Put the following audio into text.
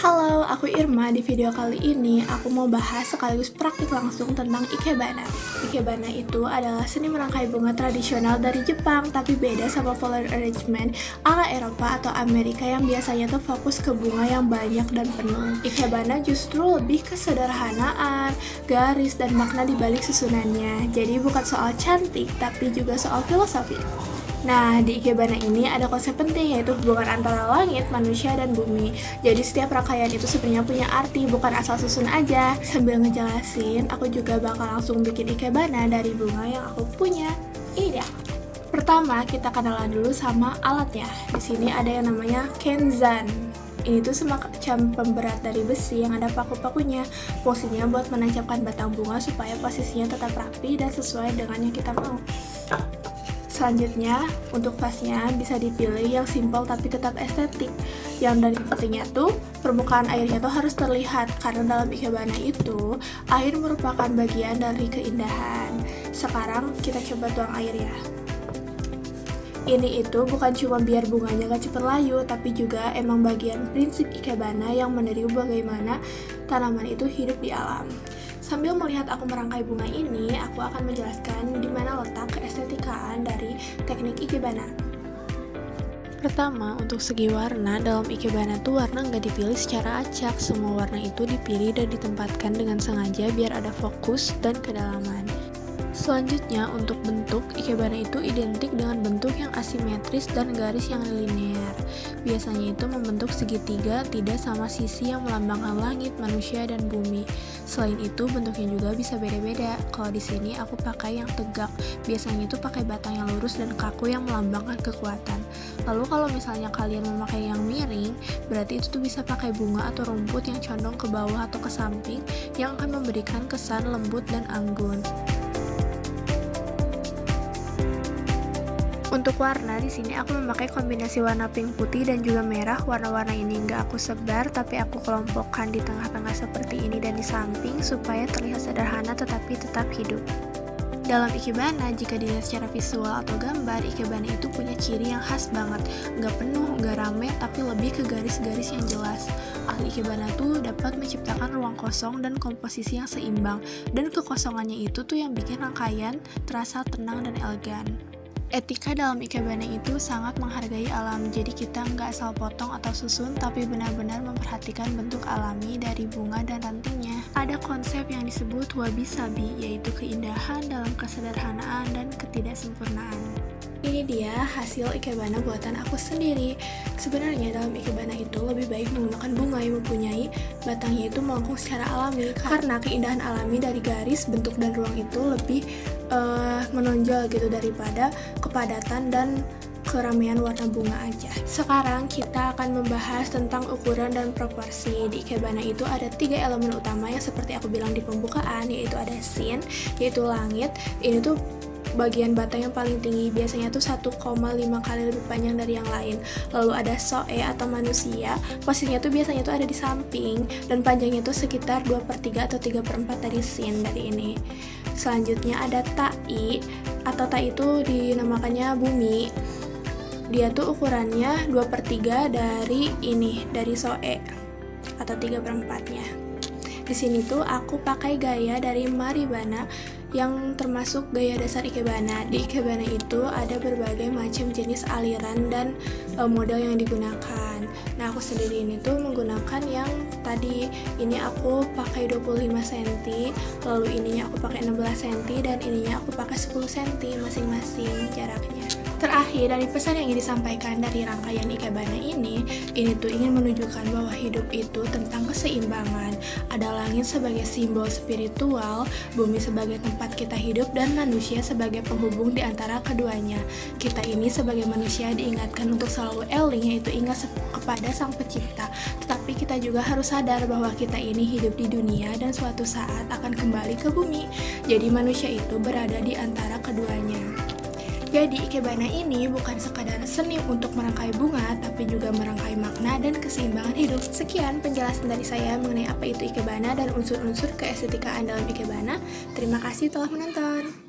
Halo, aku Irma. Di video kali ini, aku mau bahas sekaligus praktik langsung tentang ikebana. Ikebana itu adalah seni merangkai bunga tradisional dari Jepang, tapi beda sama flower arrangement ala Eropa atau Amerika yang biasanya tuh fokus ke bunga yang banyak dan penuh. Ikebana justru lebih ke sederhanaan, garis, dan makna di balik susunannya. Jadi bukan soal cantik, tapi juga soal filosofi. Nah, di ikebana ini ada konsep penting yaitu hubungan antara langit, manusia, dan bumi. Jadi setiap rangkaian itu sebenarnya punya arti, bukan asal susun aja. Sambil ngejelasin, aku juga bakal langsung bikin ikebana dari bunga yang aku punya. Ini dia. Pertama, kita kenalan dulu sama alatnya. Di sini ada yang namanya kenzan. Ini tuh semacam pemberat dari besi yang ada paku-pakunya. Fungsinya buat menancapkan batang bunga supaya posisinya tetap rapi dan sesuai dengan yang kita mau. Selanjutnya, untuk vasnya bisa dipilih yang simpel tapi tetap estetik. Yang dari pentingnya tuh, permukaan airnya tuh harus terlihat karena dalam ikebana itu, air merupakan bagian dari keindahan. Sekarang kita coba tuang air ya. Ini itu bukan cuma biar bunganya gak cepet layu, tapi juga emang bagian prinsip ikebana yang meniru bagaimana tanaman itu hidup di alam. Sambil melihat aku merangkai bunga ini, aku akan menjelaskan di mana letak keestetikaan dari teknik ikebana. Pertama, untuk segi warna, dalam ikebana tuh warna nggak dipilih secara acak. Semua warna itu dipilih dan ditempatkan dengan sengaja biar ada fokus dan kedalaman. Selanjutnya, untuk bentuk, ikebana itu identik dengan bentuk yang asimetris dan garis yang linear. Biasanya itu membentuk segitiga, tidak sama sisi yang melambangkan langit, manusia, dan bumi. Selain itu, bentuknya juga bisa beda-beda. Kalau di sini aku pakai yang tegak. Biasanya itu pakai batang yang lurus dan kaku yang melambangkan kekuatan. Lalu kalau misalnya kalian memakai yang miring, berarti itu tuh bisa pakai bunga atau rumput yang condong ke bawah atau ke samping yang akan memberikan kesan lembut dan anggun. Untuk warna, di sini aku memakai kombinasi warna pink, putih, dan juga merah. Warna-warna ini nggak aku sebar, tapi aku kelompokkan di tengah-tengah seperti ini dan di samping supaya terlihat sederhana tetapi tetap hidup. Dalam ikebana, jika dilihat secara visual atau gambar, ikebana itu punya ciri yang khas banget. Nggak penuh, nggak rame, tapi lebih ke garis-garis yang jelas. Ahli ikebana tuh dapat menciptakan ruang kosong dan komposisi yang seimbang, dan kekosongannya itu tuh yang bikin rangkaian terasa tenang dan elegan. Etika dalam ikebana itu sangat menghargai alam, jadi kita nggak asal potong atau susun, tapi benar-benar memperhatikan bentuk alami dari bunga dan rantingnya. Ada konsep yang disebut wabi-sabi, yaitu keindahan dalam kesederhanaan dan ketidaksempurnaan. Ini dia hasil ikebana buatan aku sendiri. Sebenarnya dalam ikebana itu lebih baik menggunakan bunga yang mempunyai batangnya itu melengkung secara alami, karena keindahan alami dari garis, bentuk, dan ruang itu lebih menonjol gitu daripada kepadatan dan keramaian warna bunga aja. Sekarang kita akan membahas tentang ukuran dan proporsi. Di ikebana itu ada 3 elemen utama yang seperti aku bilang di pembukaan, yaitu ada shin, yaitu langit. Ini tuh bagian batang yang paling tinggi, biasanya tuh 1,5 kali lebih panjang dari yang lain. Lalu ada soe atau manusia, posisinya tuh biasanya tuh ada di samping dan panjangnya tuh sekitar 2/3 atau 3/4 dari shin dari ini. Selanjutnya ada tai, atau tai itu dinamakannya bumi. Dia tuh ukurannya 2/3 dari ini, dari soe atau 3/4-nya. Di sini tuh aku pakai gaya dari Maribana yang termasuk gaya dasar ikebana. Di ikebana itu ada berbagai macam jenis aliran dan model yang digunakan. Nah, aku sendiri ini tuh menggunakan yang tadi ini aku pakai 25 cm, lalu ininya aku pakai 16 cm, dan ininya aku pakai 10 cm masing-masing jaraknya. Terakhir, dari pesan yang ingin disampaikan dari rangkaian ikebana ini tuh ingin menunjukkan bahwa hidup itu tentang keseimbangan. Ada langit sebagai simbol spiritual, bumi sebagai tempat kita hidup, dan manusia sebagai penghubung di antara keduanya. Kita ini sebagai manusia diingatkan untuk selalu eling, yaitu ingat kepada Sang Pencipta. Tetapi kita juga harus sadar bahwa kita ini hidup di dunia dan suatu saat akan kembali ke bumi. Jadi manusia itu berada di antara keduanya. Jadi ikebana ini bukan sekadar seni untuk merangkai bunga, tapi juga merangkai makna dan keseimbangan hidup. Sekian penjelasan dari saya mengenai apa itu ikebana dan unsur-unsur keestetikaan dalam ikebana. Terima kasih telah menonton.